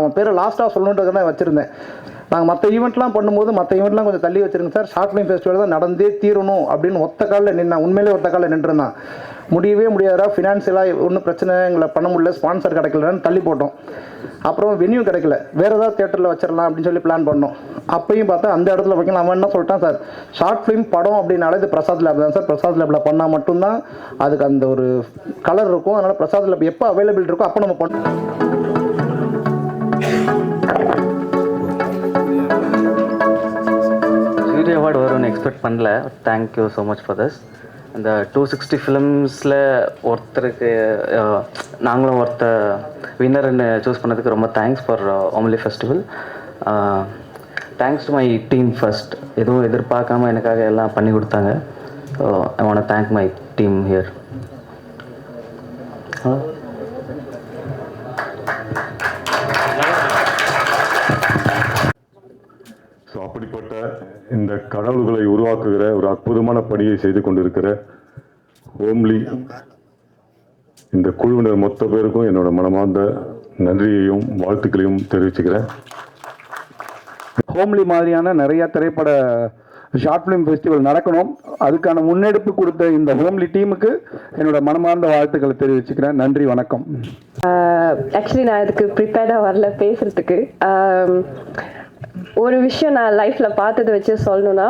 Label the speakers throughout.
Speaker 1: அவன் பேரை லாஸ்ட்டாக சொல்லணுன்றது தான் வச்சுருந்தேன். நாங்கள் மற்ற ஈவெண்ட்லாம் பண்ணும்போது மற்ற ஈவெண்ட்லாம் கொஞ்சம் தள்ளி வச்சுருங்க சார், ஷார்ட் ஃபிலிம் ஃபெஸ்டிவல் தான் நடந்தே தீரணும் அப்படின்னு ஒத்த காலில் நின்னான். உண்மையிலே ஒத்த காலில் நின்றுருந்தான். முடியவே முடியாதா, ஃபினான்ஷியலாக ஒன்றும் பிரச்சனை எங்களை பண்ண முடியல, ஸ்பான்சர் கிடைக்கலன்னு தள்ளி போட்டோம். அப்புறம் வென்யூ கிடைக்கல, வேறு ஏதாவது தேட்டரில் வச்சிடலாம் அப்படின்னு சொல்லி பிளான் பண்ணோம். அப்பயும் பார்த்தா அந்த இடத்துல வைக்கலாம். அவன் என்ன சொல்லிட்டான், சார் ஷார்ட் ஃபிலிம் படம் அப்படின்னாலே இது பிரசாத் லேப் தான் சார், பிரசாத் லேபில் பண்ணால் மட்டும்தான் அதுக்கு அந்த ஒரு கலர் இருக்கும். அதனால் பிரசாத் லேப் எப்போ அவைலபிள் இருக்கோ அப்போ நம்ம பண்ணோம்.
Speaker 2: சூரிய அவார்டு வரும்னு எக்ஸ்பெக்ட் பண்ணல. Thank you so much for this. இந்த 260 ஃபிலிம்ஸில் ஒருத்தருக்கு நாங்களும் வின்னர்னு சூஸ் பண்ணதுக்கு ரொம்ப thanks for Omly festival. Thanks to my team first. எதுவும் எதிர்பார்க்காம எனக்காக எல்லாம் பண்ணி கொடுத்தாங்க. I want to thank my team here.
Speaker 3: So அப்படிப்பட்ட இந்த கடவுள்களை உருவாக்குகிற ஒரு அற்புதமான பணியை செய்து கொண்டிருக்கிற ஹோம்லி இந்த குழுவினர் மொத்த பேருக்கும் என்னோட மனமார்ந்த நன்றியையும் வாழ்த்துக்களையும் தெரிவிச்சுக்கிறேன்.
Speaker 1: ஹோம்லி மாதிரியான நிறைய திரைப்பட ஷார்ட் ஃபிலிம் ஃபெஸ்டிவல் நடக்கணும், அதுக்கான முன்னெடுப்பு கொடுத்த இந்த ஹோம்லி டீமுக்கு என்னோட மனமார்ந்த வாழ்த்துக்களை தெரிவிச்சுக்கிறேன். நன்றி, வணக்கம்.
Speaker 4: ஆக்சுவலி நான் இதுக்கு ப்ரிப்பேர்டாக வரல பேசுகிறதுக்கு. ஒரு விஷயம் நான் லைஃப்பில் பார்த்ததை வச்சு சொல்லணுன்னா,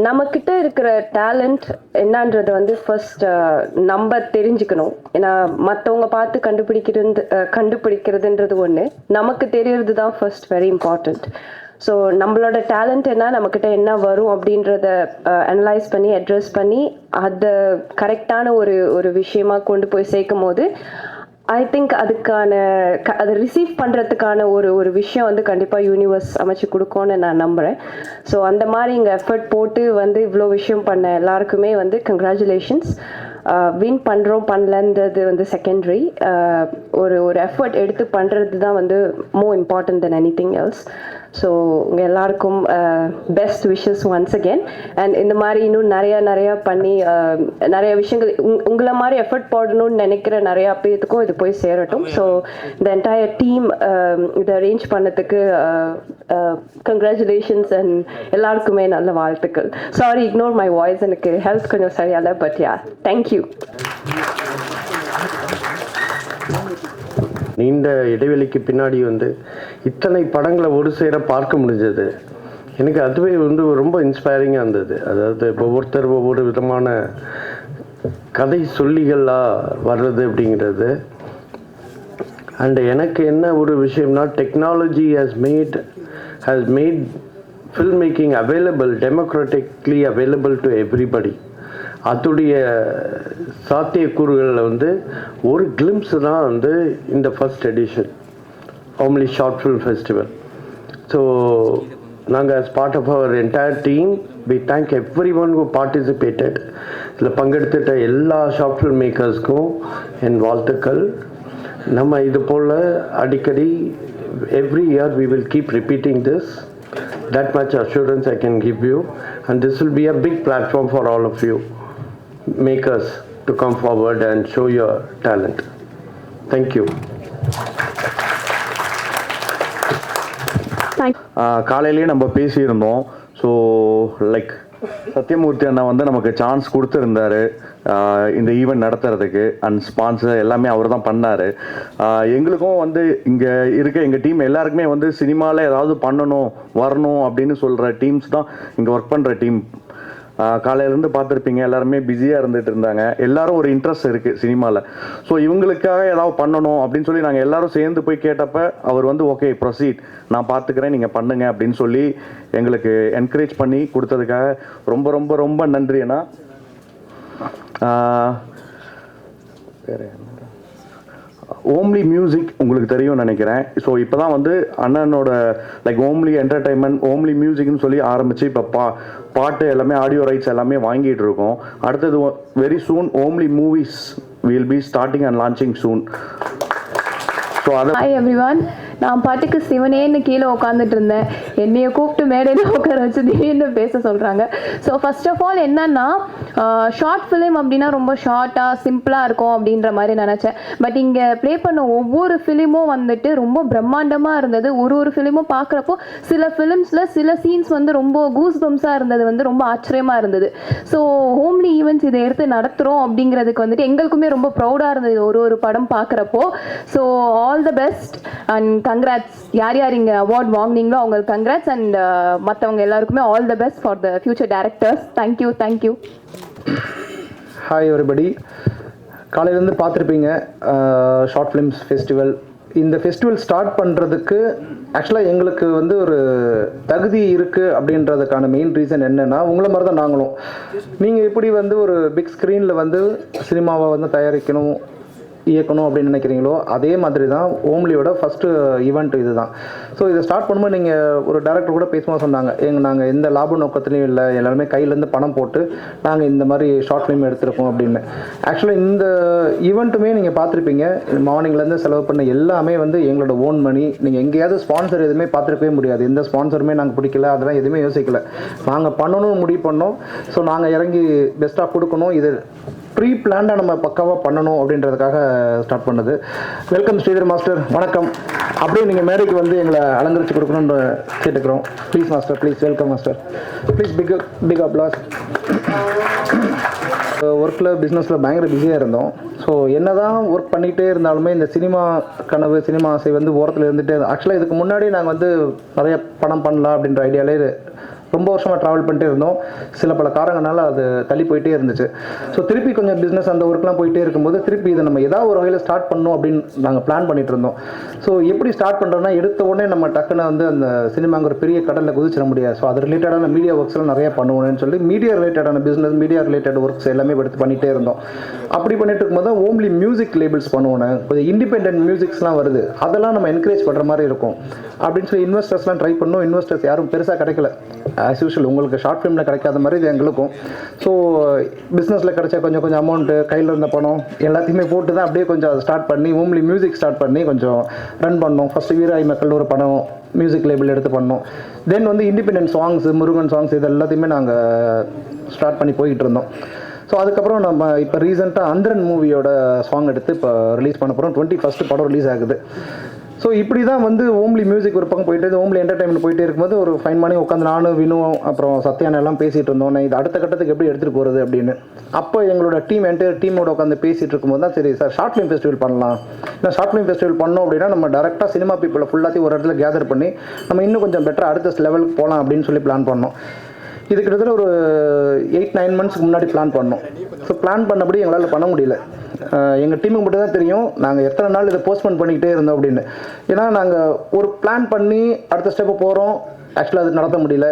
Speaker 4: நம்மக்கிட்ட இருக்கிற டேலண்ட் என்னன்றது வந்து ஃபர்ஸ்ட் நம்ம தெரிஞ்சுக்கணும். ஏன்னா மற்றவங்க பார்த்து கண்டுபிடிக்கிறதுன்றது ஒன்று, நமக்கு தெரியறது தான் ஃபர்ஸ்ட் வெரி இம்பார்ட்டண்ட். ஸோ நம்மளோட டேலண்ட் என்ன, நம்மக்கிட்ட என்ன வரும் அப்படின்றத அனலைஸ் பண்ணி அட்ரஸ் பண்ணி அதை கரெக்டான ஒரு விஷயமா கொண்டு போய் சேர்க்கும் போது ஐ திங்க் அதை ரிசீவ் பண்ணுறதுக்கான ஒரு விஷயம் வந்து கண்டிப்பாக யூனிவர்ஸ் அமைச்சு கொடுக்கும்னு நான் நம்புகிறேன். ஸோ அந்த மாதிரி இங்கே எஃபர்ட் போட்டு வந்து இவ்வளோ விஷயம் பண்ண எல்லாருக்குமே வந்து கங்க்ராச்சுலேஷன்ஸ். வின் பண்ணுறோம் பண்ணலன்றது வந்து செகண்டரி. ஒரு எஃபர்ட் எடுத்து பண்ணுறது தான் வந்து more important then anything else. So உங்கள் எல்லாருக்கும் best wishes once again. And இந்த மாதிரி இன்னும் நிறையா பண்ணி நிறைய விஷயங்கள் உங்களை மாதிரி எஃபர்ட் போடணும்னு நினைக்கிற நிறையா பேர்த்துக்கும் இது போய் சேரட்டும். ஸோ இந்த என்டையர் டீம் இதை அரேஞ்ச் பண்ணதுக்கு கங்க்ராச்சுலேஷன்ஸ் அண்ட் எல்லாருக்குமே நல்ல வாழ்த்துக்கள். சாரி, இக்னோர் மை வாய்ஸ், எனக்கு ஹெல்த் கொஞ்சம் சரியால. But yeah, thank you.
Speaker 5: நீண்ட இடைவெளிக்கு பின்னாடி வந்து இத்தனை படங்களை ஒரு சேர பார்க்க முடிஞ்சது. எனக்கு அதுவே வந்து ரொம்ப இன்ஸ்பைரிங்காக இருந்தது. அதாவது ஒவ்வொருத்தர் ஒவ்வொரு விதமான கதை சொல்லிகளாக வர்றது அப்படிங்கிறது. அண்ட் எனக்கு என்ன ஒரு விஷயம்னா, technology has made film making available, democratically available to everybody. அதோடைய சாத்தியக்கூறுகளில் வந்து ஒரு கிளிம்ஸ் தான் வந்து இந்த first edition homely short film festival. So நாங்கள் as part of our entire team, we thank everyone who participated. இதில் பங்கெடுத்துட்ட எல்லா ஷார்ட் ஃபிலிம் மேக்கர்ஸ்க்கும் என் வாழ்த்துக்கள். நம்ம இது போல் அடிக்கடி every year we will keep repeating this. That much assurance I can give you, and this will be a big platform for all of you makers to come forward and show your talent. Thank you.
Speaker 6: காலையிலேயே நம்ம பேசியிருந்தோம். So like Sathyamoorthy அண்ணா வந்து நமக்கு chance கொடுத்துருந்தாரு இந்த event நடத்துறதுக்கு. And sponsor எல்லாமே அவர் தான் பண்ணார். எங்களுக்கும் வந்து இங்கே இருக்க எங்கள் டீம் எல்லாருக்குமே வந்து சினிமாவில் ஏதாவது பண்ணணும் வரணும் அப்படின்னு சொல்கிற டீம்ஸ் தான் இங்கே ஒர்க் பண்ணுற டீம். காலையிலேருந்து பார்த்துருப்பீங்க, எல்லாருமே பிஸியாக இருந்துகிட்டு இருந்தாங்க. எல்லாரும் ஒரு இன்ட்ரெஸ்ட் இருக்குது சினிமாவில். ஸோ இவங்களுக்காக ஏதாவது பண்ணணும் அப்படின்னு சொல்லி நாங்கள் எல்லாரும் சேர்ந்து போய் கேட்டப்ப அவர் வந்து ஓகே ப்ரொசீட், நான் பார்த்துக்கிறேன், நீங்கள் பண்ணுங்க அப்படின்னு சொல்லி எங்களுக்கு என்கரேஜ் பண்ணி கொடுத்ததுக்காக ரொம்ப ரொம்ப ரொம்ப நன்றி அண்ணா. வேறு ஓம்லி மியூசிக் உங்களுக்கு தெரியும்னு நினைக்கிறேன். ஸோ இப்போ தான் வந்து அண்ணனோட லைக் ஓம்லி என்டர்டைன்மெண்ட் ஓம்லி மியூசிக்னு சொல்லி ஆரம்பித்து இப்போ பாட்டு எல்லாமே ஆடியோ ரைட்ஸ் எல்லாமே வாங்கிட்டு இருக்கோம். அடுத்தது very soon Omly movies will be starting and launching soon. So அதை
Speaker 4: ஹாய் எவ்ரிவன், நான் பாட்டுக்கு சிவனேன்னு கீழே உட்காந்துட்டு இருந்தேன். என்னைய கூப்பிட்டு மேடையில் உட்கார வச்சு திடீர்னு பேச சொல்கிறாங்க. ஸோ ஃபர்ஸ்ட் ஆஃப் ஆல் என்னன்னா, ஷார்ட் ஃபிலிம் அப்படின்னா ரொம்ப ஷார்ட்டாக சிம்பிளாக இருக்கும் அப்படின்ற மாதிரி நினச்சேன். பட் இங்கே ப்ளே பண்ண ஒவ்வொரு ஃபிலிமும் வந்துட்டு ரொம்ப பிரம்மாண்டமாக இருந்தது. ஒரு ஃபிலிமும் பார்க்குறப்போ சில ஃபிலிம்ஸில் சில சீன்ஸ் வந்து ரொம்ப கூஸ் பம்ஸாக இருந்தது, வந்து ரொம்ப ஆச்சரியமாக இருந்தது. ஸோ ஹோம்லி ஈவெண்ட்ஸ் இதை எடுத்து நடத்துகிறோம் அப்படிங்கிறதுக்கு வந்துட்டு எங்களுக்குமே ரொம்ப ப்ரௌடாக இருந்தது ஒரு படம் பார்க்குறப்போ. So all the best and congrats. யார் யார் இங்கே அவார்ட் வாங்கினீங்களோ அவங்களுக்கு கங்க்ராட்ஸ். அண்ட் மற்றவங்க எல்லாருக்குமே all the best for the future directors. Thank you.
Speaker 1: Hi everybody. காலையிலேருந்து பார்த்துருப்பீங்க ஷார்ட் ஃபிலிம்ஸ் ஃபெஸ்டிவல். இந்த ஃபெஸ்டிவல் ஸ்டார்ட் பண்ணுறதுக்கு ஆக்சுவலாக எங்களுக்கு வந்து ஒரு தகுதி இருக்குது அப்படின்றதுக்கான மெயின் ரீசன் என்னென்னா, உங்களை மாதிரி தான் நாங்களும். நீங்கள் எப்படி வந்து ஒரு பிக் ஸ்க்ரீனில் வந்து சினிமாவை வந்து தயாரிக்கணும், இயக்கணும் அப்படின்னு நினைக்கிறீங்களோ, அதே மாதிரி தான் ஹோம்லியோட ஃபஸ்ட்டு ஈவெண்ட் இது தான். ஸோ இதை ஸ்டார்ட் பண்ணும்போது நீங்கள் ஒரு டேரக்டர் கூட பேசும்போது சொன்னாங்க, நாங்கள் எந்த லாப நோக்கத்துலையும் இல்லை, எல்லாருமே கையிலேருந்து பணம் போட்டு நாங்கள் இந்த மாதிரி ஷார்ட் ஃபிலிம் எடுத்திருக்கோம் அப்படின்னு. ஆக்சுவலாக இந்த ஈவெண்ட்டுமே நீங்கள் பார்த்துருப்பீங்க, மார்னிங்லேருந்து செலவு பண்ண எல்லாமே வந்து எங்களோட ஓன் மணி. நீங்கள் எங்கேயாவது ஸ்பான்சர் எதுவுமே பார்த்துருக்கவே முடியாது. எந்த ஸ்பான்சருமே நாங்கள் பிடிக்கல, அதெல்லாம் எதுவுமே யோசிக்கல. நாங்கள் பண்ணணும்னு முடிவு பண்ணோம். ஸோ நாங்கள் இறங்கி பெஸ்ட்டாக கொடுக்கணும், இது ப்ரீ பிளான்டாக நம்ம பக்காவாக பண்ணணும் அப்படின்றதுக்காக ஸ்டார்ட் பண்ணது. வெல்கம் ஸ்ரீதர் மாஸ்டர், வணக்கம். அப்படியே நீங்கள் மேடைக்கு வந்து எங்களை அலங்கரித்து கொடுக்கணுன்னு கேட்டுக்கிறோம். Please master, please. Welcome master, please. Big applause. ஒர்க்கில் பிஸ்னஸில் பயங்கர பிஸியாக இருந்தோம். ஸோ என்ன தான் ஒர்க் பண்ணிகிட்டே இருந்தாலுமே இந்த சினிமா கனவு, சினிமா ஆசை வந்து ஓரத்தில் இருந்துகிட்டே. ஆக்சுவலாக இதுக்கு முன்னாடி நாங்கள் வந்து நிறைய பணம் பண்ணலாம் அப்படின்ற ஐடியாலே ரொம்ப வருஷமாக ட்ராவல் பண்ணிட்டே இருந்தோம். சில பல காரணங்களால் அது தள்ளி போயிட்டே இருந்துச்சு. ஸோ திருப்பி கொஞ்சம் பிஸ்னஸ் அந்த ஒர்க்லாம் போயிட்டே இருக்கும்போது திருப்பி இதை நம்ம ஏதாவது ஒரு வகையில் ஸ்டார்ட் பண்ணணும் அப்படின்னு நாங்கள் பிளான் பண்ணிட்டு இருந்தோம். ஸோ எப்படி ஸ்டார்ட் பண்ணுறோன்னா, எடுத்த உடனே நம்ம டக்குன்னு வந்து அந்த சினிமாங்கிற பெரிய கடலில் குதிச்சிட முடியாது. ஸோ அது ரிலேட்டடான மீடியா ஒர்க்ஸ்லாம் நிறைய பண்ணுவோன்னு சொல்லி மீடியா ரிலேட்டடான பிஸ்னஸ், மீடியா ரிலேட்டட் ஒர்க்ஸ் எல்லாமே எடுத்து பண்ணிகிட்டே இருந்தோம். அப்படி பண்ணிட்டு இருக்கும்போது ஓம்லி மியூசிக் லேபிள்ஸ் பண்ணுவோன்னு, கொஞ்சம் இண்டிபெண்டன்ட் மியூசிக்ஸ்லாம் வருது, அதெல்லாம் நம்ம என்கரேஜ் பண்ணுற மாதிரி இருக்கும் அப்படின்னு சொல்லி இன்வெஸ்டர்ஸ்லாம் ட்ரை பண்ணோம். இன்வெஸ்டர்ஸ் யாரும் பெருசாக கிடைக்கல. ஆஸ் யூஷுவல் உங்களுக்கு ஷார்ட் ஃபிலிமில் கிடைக்காத மாதிரி இது எங்களுக்கும். ஸோ பிஸ்னஸில் கிடைச்ச கொஞ்சம் அமௌண்ட்டு, கையில் இருந்த பணம் எல்லாத்தையுமே போட்டு தான் அப்படியே கொஞ்சம் அதை ஸ்டார்ட் பண்ணி ஓம்லி மியூசிக் ஸ்டார்ட் பண்ணி கொஞ்சம் ரன் பண்ணோம். ஃபஸ்ட்டு வீராய் மக்கள் ஒரு படம் மியூசிக் லேபிள் எடுத்து பண்ணோம். தென் வந்து இண்டிபெண்டன்ட் சாங்ஸ், முருகன் சாங்ஸ், இது எல்லாத்தையுமே நாங்கள் ஸ்டார்ட் பண்ணி போய்கிட்டு இருந்தோம். ஸோ அதுக்கப்புறம் நம்ம இப்போ ரீசெண்டாக அந்தரன் மூவியோட சாங் எடுத்து இப்போ ரிலீஸ் பண்ண போகிறோம். 21st படம் ரிலீஸ் ஆகுது. ஸோ இப்படி தான் வந்து ஓம்லி மியூசிக் ஒரு பக்கம் போயிட்டு, ஓம்லி என்டர்டைன்மெண்ட் போயிட்டே இருக்கும்போது ஒரு ஃபைன் மார்னிங் உட்காந்து நானும் வினுவும் அப்புறம் சத்யானா எல்லாம் பேசிகிட்டு இருந்தோம், இது அடுத்த கட்டத்துக்கு எப்படி எடுத்துகிட்டு போகிறது அப்படின்னு. அப்போ எங்களோட என்டையர் டீமோட உட்காந்து பேசிகிட்டு இருக்கும்போது தான் சரி சார் ஷார்ட் ஃபிலிம் ஃபெஸ்டிவல் பண்ணலாம். ஏன்னா ஷார்ட் ஃபிலிம் ஃபெஸ்டிவல் பண்ணோம் அப்படின்னா நம்ம டேரெக்டாக சினிமா பீப்புளை ஃபுல்லாத்தையும் ஒரு இடத்துல கேதர் பண்ணி நம்ம இன்னும் கொஞ்சம் பெட்டராக அடுத்த லெவலுக்கு போகலாம் அப்படின்னு சொல்லி பிளான் பண்ணோம். இது கிட்டத்தட்ட ஒரு 8-9 மந்த்ஸ்க்கு முன்னாடி பிளான் பண்ணோம். ஸோ பிளான் பண்ணபடி எங்களால் பண்ண முடியல. எங்கள் டீமுக்கு மட்டும் தான் தெரியும் நாங்கள் எத்தனை நாள் இதை போஸ்ட்போன் பண்ணிக்கிட்டே இருந்தோம் அப்படின்னு. ஏன்னா நாங்கள் ஒரு பிளான் பண்ணி அடுத்த ஸ்டெப்பு போகிறோம், ஆக்சுவலாக அது நடத்த முடியல.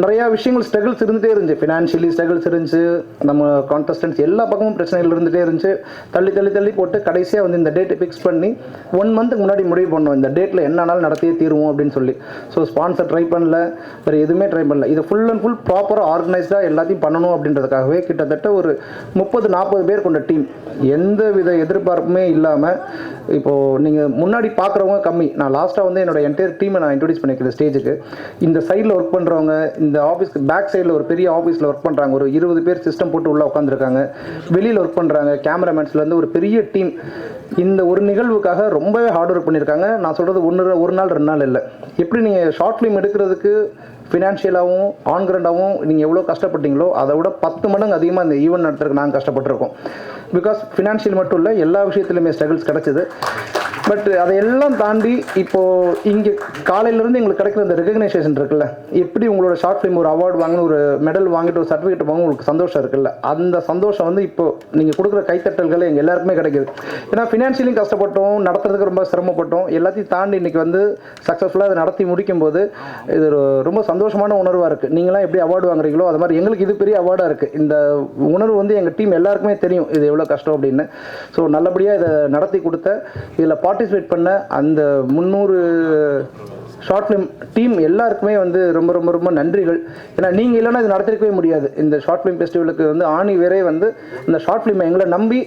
Speaker 1: நிறையா விஷயங்கள் ஸ்ட்ரகிள்ஸ் இருந்துகிட்டே இருந்துச்சு. ஃபினான்ஷியலி ஸ்ட்ரகிள்ஸ் இருந்துச்சு, நம்ம கான்டெஸ்டன்ஸ் எல்லா பக்கமும் பிரச்சனைகள் இருந்துகிட்டே இருந்துச்சு. தள்ளி போட்டு கடைசியாக வந்து இந்த டேட்டை ஃபிக்ஸ் பண்ணி 1 மந்த்துக்கு முன்னாடி முடிவு பண்ணோம், இந்த டேட்டில் என்னன்னாலும் நடத்தியே தீருவோம் அப்படின்னு சொல்லி. ஸோ ஸ்பான்சர் ட்ரை பண்ணல, வேறு எதுவுமே ட்ரை பண்ணல. இதை ஃபுல் அண்ட் ஃபுல் ப்ராப்பராக ஆர்கனைஸ்டாக எல்லாத்தையும் பண்ணணும் அப்படின்றதுக்காகவே கிட்டத்தட்ட ஒரு 30-40 பேர் கொண்ட டீம், எந்த வித எதிர்பார்ப்புமே இல்லாமல். இப்போது நீங்கள் முன்னாடி பார்க்குறவங்க கம்மி. நான் லாஸ்ட்டாக வந்து என்னோட என்டையர் டீமை நான் இன்ட்ரடியூஸ் பண்ணிக்கிறேன் ஸ்டேஜுக்கு. இந்த சைடில் ஒர்க் பண்ணுறவங்க, இந்த ஆஃபீஸ்க்கு பேக் சைடில் ஒரு பெரிய ஆஃபீஸில் ஒர்க் பண்ணுறாங்க, ஒரு 20 பேர் சிஸ்டம் போட்டு உள்ளே உட்காந்துருக்காங்க. வெளியில் ஒர்க் பண்ணுறாங்க கேமராமேன்ஸ்லேருந்து ஒரு பெரிய டீம். இந்த ஒரு நிகழ்வுக்காக ரொம்பவே ஹார்ட் ஒர்க் பண்ணியிருக்காங்க. நான் சொல்கிறது ஒரு நாள் 2 நாள் இல்லை. எப்படி நீங்கள் ஷார்ட் ஃபிலிம் எடுக்கிறதுக்கு ஃபினான்ஷியலாகவும் ஆன்கிரண்டாகவும் நீங்கள் எவ்வளோ கஷ்டப்பட்டீங்களோ அதை விட 10 மடங்கு அதிகமாக இந்த ஈவெண்ட் நடத்துறதுக்கு நாங்கள் கஷ்டப்பட்டுருக்கோம். பிகாஸ் ஃபினான்ஷியல் மட்டும் இல்லை, எல்லா விஷயத்துலையுமே ஸ்ட்ரகிள்ஸ் கிடச்சிது. பட் அதையெல்லாம் தாண்டி இப்போது இங்கே காலையிலேருந்து எங்களுக்கு கிடைக்கிற இந்த ரெகக்னைசேஷன் இருக்குல்ல, எப்படி உங்களோட ஷார்ட் ஃபிலிம் ஒரு அவார்டு வாங்கணும், ஒரு மெடல் வாங்கிட்டு ஒரு சர்டிஃபிகேட் வாங்க உங்களுக்கு சந்தோஷம் இருக்குல்ல, அந்த சந்தோஷம் வந்து இப்போது நீங்கள் கொடுக்குற கைத்தட்டல்கள் எங்கள் எல்லாருக்குமே கிடைக்கிது. ஏன்னா ஃபினான்ஷியலியும் கஷ்டப்பட்டோம், நடத்துறதுக்கு ரொம்ப சிரமப்பட்டோம். எல்லாத்தையும் தாண்டி இன்றைக்கி வந்து சக்ஸஸ்ஃபுல்லாக அதை நடத்தி முடிக்கும்போது இது ரொம்ப சந்தோஷமான உணர்வாக இருக்குது. நீங்களாம் எப்படி அவார்டு வாங்குறீங்களோ அது மாதிரி எங்களுக்கு இது பெரிய அவார்டாக இருக்குது. இந்த உணர்வு வந்து எங்கள் டீம் எல்லாருக்குமே தெரியும் இது எவ்வளோ கஷ்டம் அப்படின்னு. ஸோ நல்லபடியாக இதை நடத்தி கொடுத்த, இதில் பார்ட்டிசிபேட் பண்ண அந்த 300 ஷார்ட் ஃபிலிம் டீம் எல்லாருக்குமே வந்து ரொம்ப ரொம்ப ரொம்ப நன்றிகள். ஏன்னா நீங்கள் இல்லைன்னா இது நடத்திருக்கவே முடியாது. இந்த ஷார்ட் ஃபிலிம் ஃபெஸ்டிவலுக்கு வந்து ஆணி வேறே வந்து இந்த ஷார்ட் ஃபிலிமை எங்களை நம்பி,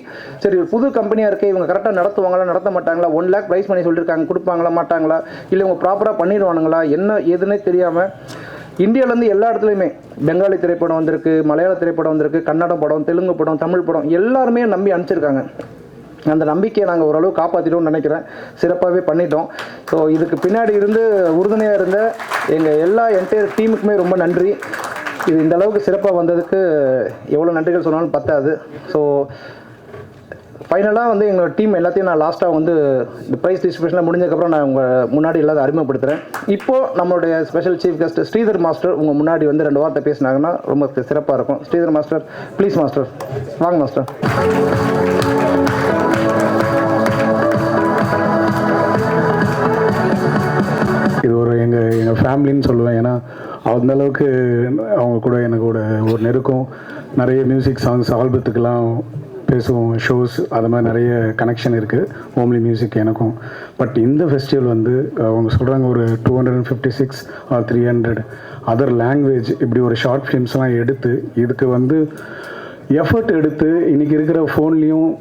Speaker 1: சரி புது கம்பெனியாக இருக்கே, இவங்க கரெக்டாக நடத்துவாங்களா நடத்த மாட்டாங்களா, 1 lakh ப்ரைஸ் பண்ணி சொல்லியிருக்காங்க, கொடுப்பாங்களா மாட்டாங்களா, இல்லை இவங்க ப்ராப்பராக பண்ணிடுவானுங்களா, என்ன எதுன்னே தெரியாமல் இந்தியாவிலேருந்து எல்லா இடத்துலையுமே பெங்காலி திரைப்படம் வந்திருக்கு, மலையாள திரைப்படம் வந்திருக்கு, கன்னட படம், தெலுங்கு படம், தமிழ் படம் எல்லாருமே நம்பி அனுப்பிச்சிருக்காங்க. அந்த நம்பிக்கையை நாங்கள் ஓரளவு காப்பாற்றிட்டோம்னு நினைக்கிறேன். சிறப்பாகவே பண்ணிட்டோம். ஸோ இதுக்கு பின்னாடி இருந்து உறுதுணையாக இருந்த எங்கள் எல்லா என்டையர் டீமுக்குமே ரொம்ப நன்றி. இது இந்த அளவுக்கு சிறப்பாக வந்ததுக்கு எவ்வளோ நன்றிகள் சொன்னாலும் பத்தாது. ஸோ ஃபைனலாக வந்து எங்களோட டீம் எல்லாத்தையும் நான் லாஸ்ட்டாக வந்து இந்த ப்ரைஸ் டிஸ்ட்ரிபியூஷனில் முடிஞ்சதுக்கப்புறம் நான் உங்கள் முன்னாடி எல்லாத்தையும் அறிமுகப்படுத்துகிறேன். இப்போது நம்மளுடைய special chief guest Sridhar master உங்கள் முன்னாடி வந்து 2 வார்த்தை பேசினாங்கன்னா ரொம்ப சிறப்பாக இருக்கும். ஸ்ரீதர் மாஸ்டர், ப்ளீஸ் மாஸ்டர், வாங்க மாஸ்டர்.
Speaker 7: இது ஒரு எங்கள் ஃபேமிலின்னு சொல்லுவேன். ஏன்னா அந்தளவுக்கு அவங்க கூட எனக்கு ஒரு நெருக்கம். நிறைய மியூசிக் சாங்ஸ் ஆல்பத்துக்கெல்லாம் பேசுவோம், ஷோஸ், அது மாதிரி நிறைய கனெக்ஷன் இருக்குது ஹோம்லி மியூசிக் எனக்கும். பட் இந்த ஃபெஸ்டிவல் வந்து அவங்க சொல்கிறாங்க ஒரு 256 or 300 அதர் லாங்குவேஜ் இப்படி ஒரு ஷார்ட் ஃபிலிம்ஸ்லாம் எடுத்து இதுக்கு வந்து எஃபர்ட் எடுத்து இன்றைக்கி இருக்கிற ஃபோன்லேயும்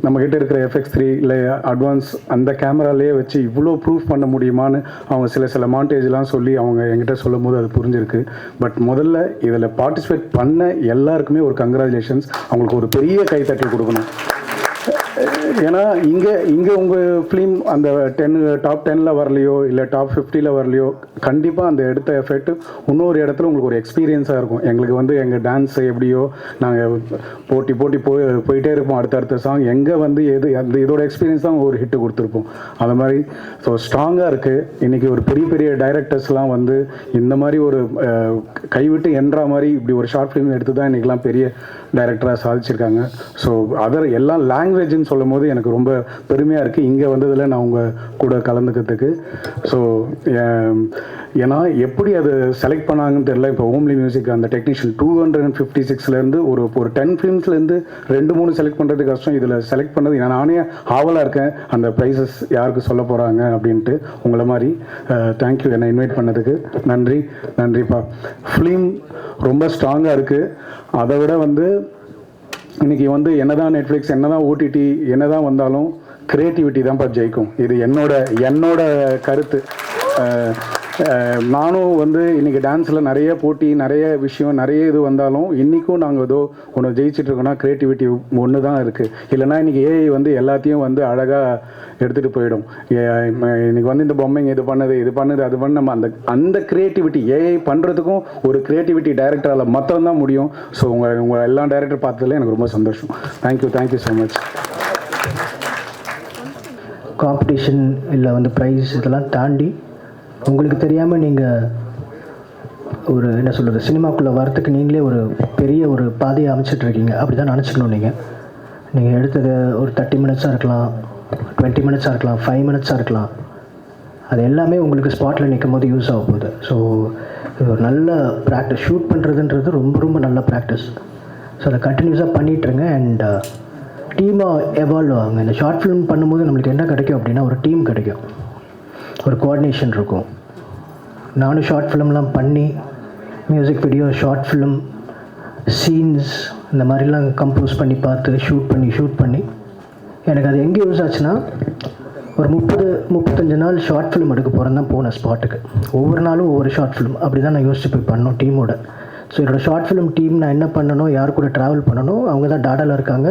Speaker 7: நம்மக்கிட்ட இருக்கிற FX3 இல்லை அட்வான்ஸ் அந்த கேமராலேயே வச்சு இவ்வளோ ப்ரூஃப் பண்ண முடியுமான்னு அவங்க சில மாண்டேஜ்லாம் சொல்லி அவங்க என்கிட்ட சொல்லும் போது அது புரிஞ்சிருக்கு. பட் முதல்ல இதில் பார்ட்டிசிபேட் பண்ண எல்லாருக்குமே ஒரு கங்க்ராச்சுலேஷன்ஸ். அவங்களுக்கு ஒரு பெரிய கைத்தட்டி கொடுக்கணும். ஏன்னா இங்கே உங்கள் ஃபிலிம் அந்த டாப் 10ல் வரலையோ இல்லை டாப் 50ல் வரலையோ, கண்டிப்பாக அந்த எடுத்த எஃபெக்ட் இன்னொரு இடத்துல உங்களுக்கு ஒரு எக்ஸ்பீரியன்ஸாக இருக்கும். எங்களுக்கு வந்து எங்கள் டான்ஸ் எப்படியோ நாங்கள் போயிட்டே இருப்போம், அடுத்தடுத்த சாங் எங்கே வந்து அந்த இதோட எக்ஸ்பீரியன்ஸ் தான் ஒரு ஹிட்டு கொடுத்துருப்போம். அது மாதிரி ஸோ ஸ்ட்ராங்காக இருக்குது. இன்றைக்கி ஒரு பெரிய டைரக்டர்ஸ்லாம் வந்து இந்த மாதிரி ஒரு கைவிட்டு என்றா மாதிரி இப்படி ஒரு ஷார்ட் ஃபிலிம் எடுத்து தான் இன்றைக்கெலாம் பெரிய டைரக்டராக சாதிச்சிருக்காங்க. ஸோ அதர் எல்லா லாங்குவேஜ்னு சொல்லும் போது எனக்கு ரொம்ப பெருமையாக இருக்குது இங்கே வந்ததில் நான் உங்கள் கூட கலந்துக்கிறதுக்கு. ஸோ ஏன்னா எப்படி அது செலக்ட் பண்ணாங்கன்னு தெரியல. இப்போ ஹோம்லி மியூசிக் அந்த டெக்னீஷியன் 256லேருந்து ஒரு 10 ஃபிலிம்ஸ்லேருந்து 2-3 செலக்ட் பண்ணுறது கஷ்டம். இதில் செலக்ட் பண்ணது நானே ஆவலாக இருக்கேன் அந்த ப்ரைஸஸ் யாருக்கு சொல்ல போகிறாங்க அப்படின்ட்டு. உங்களை மாதிரி தேங்க்யூ என்னை இன்வைட் பண்ணதுக்கு நன்றிப்பா. ஃபிலிம் ரொம்ப ஸ்ட்ராங்காக இருக்குது. அதை விட வந்து இன்றைக்கி வந்து என்னதான் நெட்ஃப்ளிக்ஸ் என்னதான் OTT என்னதான் வந்தாலும் க்ரியேட்டிவிட்டி தான்ப்பா ஜெயிக்கும். இது என்னோட கருத்து. நானும் வந்து இன்றைக்கி டான்ஸில் நிறைய போட்டி, நிறைய விஷயம், நிறைய இது வந்தாலும் இன்றைக்கும் நாங்கள் ஏதோ ஒன்று ஜெயிச்சிட்ருக்கோன்னா க்ரியேட்டிவிட்டி ஒன்று தான் இருக்குது. இல்லைனா இன்றைக்கி AI வந்து எல்லாத்தையும் வந்து அழகாக எடுத்துகிட்டு போயிடும். இன்றைக்கி வந்து இந்த பொம்மைங்க இது பண்ணுது அது பண்ண நம்ம அந்த க்ரியேட்டிவிட்டி AI பண்ணுறதுக்கும் ஒரு க்ரியேட்டிவிட்டி டைரக்டரால் மட்டும்தான் முடியும். ஸோ உங்கள் எல்லா டைரக்டர் பார்த்ததுல எனக்கு ரொம்ப சந்தோஷம். Thank you so much.
Speaker 8: காம்படிஷன் இல்லை வந்து ப்ரைஸ் இதெல்லாம் தாண்டி உங்களுக்கு தெரியாமல் நீங்கள் ஒரு என்ன சொல்கிறது சினிமாக்குள்ளே வரத்துக்கு நீங்களே ஒரு பெரிய ஒரு பாதையை அமைச்சிட்ருக்கீங்க. அப்படி தான் நினச்சிக்கணும். நீங்கள் எடுத்தது ஒரு 30 minutes இருக்கலாம், 20 minutes இருக்கலாம், 5 minutes இருக்கலாம். அது எல்லாமே உங்களுக்கு ஸ்பாட்டில் நிற்கும் போது யூஸ் ஆக போகுது. ஸோ இது ஒரு நல்ல ப்ராக்டிஸ். ஷூட் பண்ணுறதுன்றது ரொம்ப நல்ல ப்ராக்டிஸ். ஸோ அதை கண்டினியூஸாக பண்ணிகிட்ருங்க. அண்ட் டீமாக எவால்வ் ஆகுங்க. இந்த ஷார்ட் ஃபிலிம் பண்ணும்போது நம்மளுக்கு என்ன கிடைக்கும் அப்படின்னா ஒரு டீம் கிடைக்கும், ஒரு கோஆர்டினேஷன் இருக்கும். நானும் ஷார்ட் ஃபிலிம்லாம் பண்ணி music video, short film scenes இந்த மாதிரிலாம் கம்போஸ் பண்ணி பார்த்து ஷூட் பண்ணி எனக்கு அது எங்கே யூஸ் ஆச்சுன்னா ஒரு 30-35 நாள் ஷார்ட் ஃபிலிம் எடுக்க போகிறேன் தான் போனேன் ஸ்பாட்டுக்கு. ஒவ்வொரு நாளும் ஒவ்வொரு ஷார்ட் ஃபிலிம் அப்படி தான் நான் யோசிச்சு போய் பண்ணோம் டீமோட. ஸோ என்னோடய ஷார்ட் ஃபிலிம் டீம் நான் என்ன பண்ணணும், யார் கூட ட்ராவல் பண்ணணும், அவங்க தான் டாடாவில் இருக்காங்க,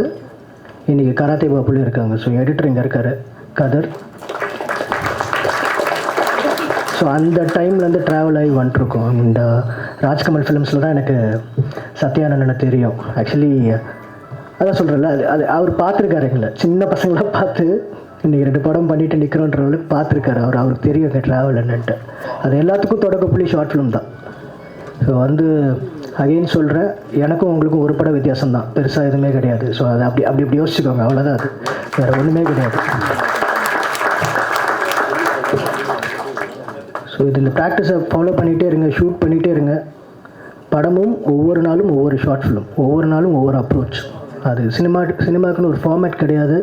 Speaker 8: இன்றைக்கி கராத்தே பாப்புலேயும் இருக்காங்க. ஸோ எடிட்டர் இங்கே இருக்கார் கதர். ஸோ அந்த டைம்லேருந்து ட்ராவல் ஆகி வந்துட்டுருக்கோம். இந்த ராஜ்கமல் ஃபிலிம்ஸில் தான் எனக்கு சத்யானந்தனை தெரியும். ஆக்சுவலி அதான் சொல்கிறேன்ல, அது அவர் பார்த்துருக்காரு எங்களை சின்ன பசங்களாம் பார்த்து இன்றைக்கி 2 படம் பண்ணிவிட்டு நிற்கிறோன்றவங்களுக்கு பார்த்துருக்காரு. அவருக்கு தெரியும் எங்கள் ட்ராவல் என்னன்ட்டு. அது எல்லாத்துக்கும் தொடக்க புள்ளி ஷார்ட் ஃபிலிம் தான். ஸோ வந்து அகெயின் சொல்கிறேன், எனக்கும் உங்களுக்கும் ஒரு படம் வித்தியாசம் தான், பெருசாக எதுவுமே கிடையாது. ஸோ அதை அப்படி யோசிச்சுக்கோங்க, அவ்வளோதான். அது வேறு ஒன்றுமே கிடையாது. ஸோ இந்த ப்ராக்டிஸை ஃபாலோ பண்ணிகிட்டே இருங்க, ஷூட் பண்ணிகிட்டே இருங்க. படமும் ஒவ்வொரு நாளும் ஒவ்வொரு ஷார்ட் ஃபிலிம், ஒவ்வொரு நாளும் ஒவ்வொரு அப்ரோச். அது சினிமாக்குன்னு ஒரு ஃபார்மேட் கிடையாது.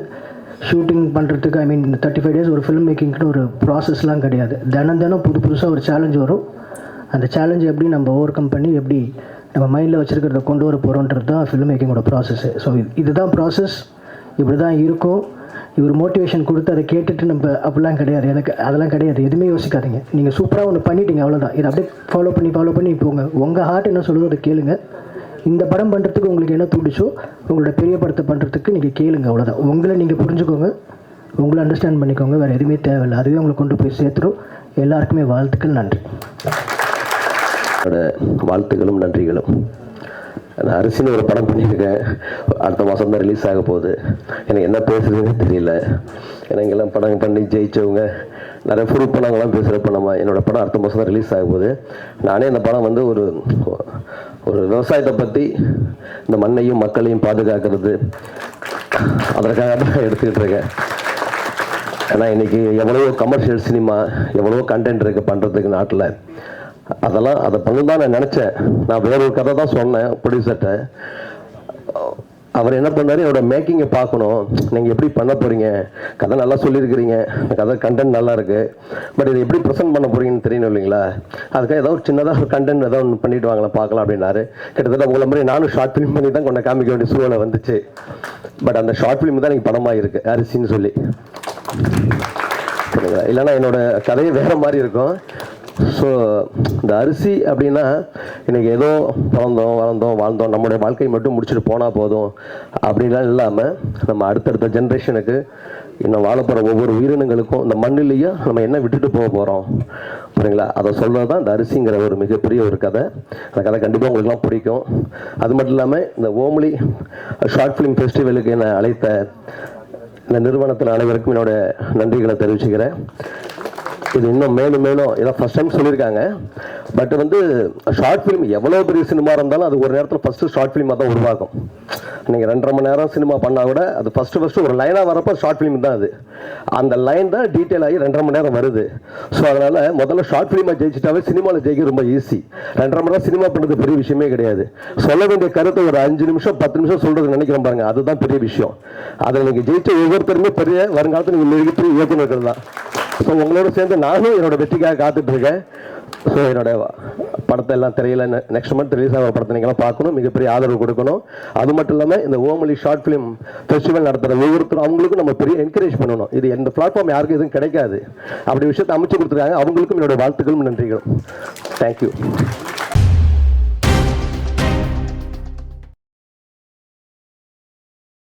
Speaker 8: ஷூட்டிங் பண்ணுறதுக்கு இந்த 35 days ஒரு ஃபிலிம் மேக்கிங்க்குன்னு ஒரு ப்ராசஸ்லாம் கிடையாது. தினம் புதுசாக ஒரு சேலஞ்ச் வரும். அந்த சேலஞ்சை எப்படி நம்ம ஓவர் கம் பண்ணி எப்படி நம்ம மைண்டில் வச்சுருக்கிறத கொண்டு வர போகிறோன்றது தான் ஃபிலிம் மேக்கிங்கோட ப்ராசஸ்ஸு. ஸோ இதுதான் ப்ராசஸ், இப்படி தான் இருக்கும். இவர் மோட்டிவேஷன் கொடுத்து அதை கேட்டுட்டு நம்ம அப்படிலாம் கிடையாது. எனக்கு அதெல்லாம் கிடையாது. எதுவுமே யோசிக்காதீங்க. நீங்கள் சூப்பராக ஒன்று பண்ணிட்டீங்க, அவ்வளோதான். இதை அப்படியே ஃபாலோ பண்ணி போங்க. உங்கள் ஹார்ட் என்ன சொல்லுதோ அதை கேளுங்க. இந்த படம் பண்ணுறதுக்கு உங்களுக்கு என்ன தூண்டிச்சோ உங்களோட பெரிய படத்தை பண்ணுறதுக்கு நீங்கள் கேளுங்க, அவ்வளோதான். உங்களை நீங்கள் புரிஞ்சுக்கோங்க, உங்களை அண்டர்ஸ்டாண்ட் பண்ணிக்கோங்க. வேறு எதுவுமே தேவையில்லை. அதுவே உங்களை கொண்டு போய் சேர்த்துரும். எல்லாருக்குமே வாழ்த்துக்கள். நன்றி.
Speaker 9: வாழ்த்துக்களும் நன்றிகளும். நான் அரிசின்னு ஒரு படம் பண்ணியிருக்கேன். அடுத்த மாதம் தான் ரிலீஸ் ஆக போகுது. எனக்கு என்ன பேசுறதுன்னு தெரியல. ஏன்னா இங்கெல்லாம் படம் பண்ணி ஜெயிச்சவங்க நிறைய ப்ரூவ் பண்ணவங்களாம் பேசுகிறப்ப என்னோடய படம் அடுத்த மாதம் தான் ரிலீஸ் ஆக போகுது. நானே இந்த படம் வந்து ஒரு விவசாயத்தை பற்றி, இந்த மண்ணையும் மக்களையும் பாதுகாக்கிறது, அதற்காக தான் எடுத்துக்கிட்டு இருக்கேன். ஏன்னா இன்றைக்கி எவ்வளவோ கமர்ஷியல் சினிமா, எவ்வளவோ கண்டென்ட் இருக்குது பண்ணுறதுக்கு நாட்டில். அதை பண்ணு தான் நான் நினச்சேன். நான் வேற ஒரு கதை தான் சொன்னேன் ப்ரொடியூசர்கிட்ட. அவர் என்ன பண்ணார், என்னோட மேக்கிங்கை பார்க்கணும், நீங்கள் எப்படி பண்ண போகிறீங்க, கதை நல்லா சொல்லியிருக்கிறீங்க, கதை கண்டென்ட் நல்லா இருக்குது, பட் இதை எப்படி ப்ரெசென்ட் பண்ண போகிறீங்கன்னு தெரியணும் இல்லைங்களா, அதுக்காக ஏதோ ஒரு சின்னதாக ஒரு கண்டென்ட் ஏதோ ஒன்று பண்ணிட்டு வாங்கலாம் பார்க்கலாம் அப்படின்னாரு. கிட்டத்தட்ட உங்களை மாதிரி நானும் ஷார்ட் ஃபிலிம் பண்ணி தான் கொண்ட காமிக்க வேண்டிய சூழலை வந்துச்சு. பட் அந்த ஷார்ட் ஃபிலிம் தான் எனக்கு படமாக இருக்குது, அரிசின்னு சொல்லி. சரிங்களா, இல்லைன்னா என்னோட கதையே வேறு மாதிரி இருக்கும். ஸோ இந்த அரிசி அப்படின்னா இன்றைக்கி ஏதோ பிறந்தோம் வளர்ந்தோம் வாழ்ந்தோம் நம்மளுடைய வாழ்க்கையை மட்டும் முடிச்சுட்டு போனால் போதும் அப்படின்லாம் இல்லாமல், நம்ம அடுத்தடுத்த ஜென்ரேஷனுக்கு இன்னும் வாழ போகிற ஒவ்வொரு உயிரினங்களுக்கும் இந்த மண்ணிலேயே நம்ம என்ன விட்டுட்டு போக போகிறோம், சரிங்களா, அதை சொல்கிறது தான் இந்த அரிசிங்கிற ஒரு மிகப்பெரிய ஒரு கதை. அந்த கதை கண்டிப்பாக உங்களுக்குலாம் பிடிக்கும். அது மட்டும் இல்லாமல் இந்த ஓம்லி ஷார்ட் ஃபிலிம் ஃபெஸ்டிவலுக்கு என்னை அழைத்த இந்த நிறுவனத்தில் அனைவருக்கும் என்னோட நன்றிகளை தெரிவிச்சுக்கிறேன். இது இன்னும் மேலும் இதான் ஃபஸ்ட் டைம் சொல்லியிருக்காங்க. பட் வந்து ஷார்ட் ஃபிலிம் எவ்வளோ பெரிய சினிமா இருந்தாலும் அது ஒரு நேரத்தில் ஃபஸ்ட்டு ஷார்ட் ஃபிலிமாக தான் உருவாகும். நீங்கள் 2.5 மணி நேரம் சினிமா பண்ணால் கூட அது ஃபஸ்ட்டு ஒரு லைனாக வரப்போ ஷார்ட் ஃபிலிம் தான். அது அந்த லைன் தான் டீட்டெயில் ஆகி 2.5 மணி நேரம் வருது. ஸோ அதனால் முதல்ல ஷார்ட் ஃபிலிமாக ஜெயிச்சிட்டாவே சினிமாவில் ஜெயிக்க ரொம்ப ஈஸி. 2.5 மணி நேரம் சினிமா பண்ணுறது பெரிய விஷயமே கிடையாது. சொல்ல வேண்டிய கருத்தை ஒரு 5 நிமிஷம் 10 நிமிஷம் சொல்கிறது நினைக்கிறேன் பாருங்க, அதுதான் பெரிய விஷயம். அதில் நீங்கள் ஜெயிச்ச ஒவ்வொருத்தருமே பெரிய வருங்காலத்தில் நீங்கள் மிகப்பெரிய இயக்குநர்கள் தான். ஸோ உங்களோட சேர்ந்து நானும் என்னோட வெற்றிக்காக காத்துட்ருக்கேன். ஸோ என்னோட படத்தை எல்லாம் தெரியல, நெக்ஸ்ட் மந்த் ரிலீஸ் ஆகிற படத்தை நீங்களாம் பார்க்கணும், மிகப்பெரிய ஆதரவு கொடுக்கணும். அது மட்டும் இல்லாமல் இந்த ஓமலி ஷார்ட் ஃபிலிம் ஃபெஸ்டிவல் நடத்துகிற ஒவ்வொருத்தரும் அவங்களுக்கும் நம்ம பெரிய என்கரேஜ் பண்ணணும். இது எந்த பிளாட்ஃபார்ம் யாருக்கும் எதுவும் கிடைக்காது. அப்படி விஷயத்தை அமைச்சு கொடுத்துருக்காங்க. அவங்களுக்கும் என்னோட வாழ்த்துக்களும் நன்றிகளும். தேங்க்யூ.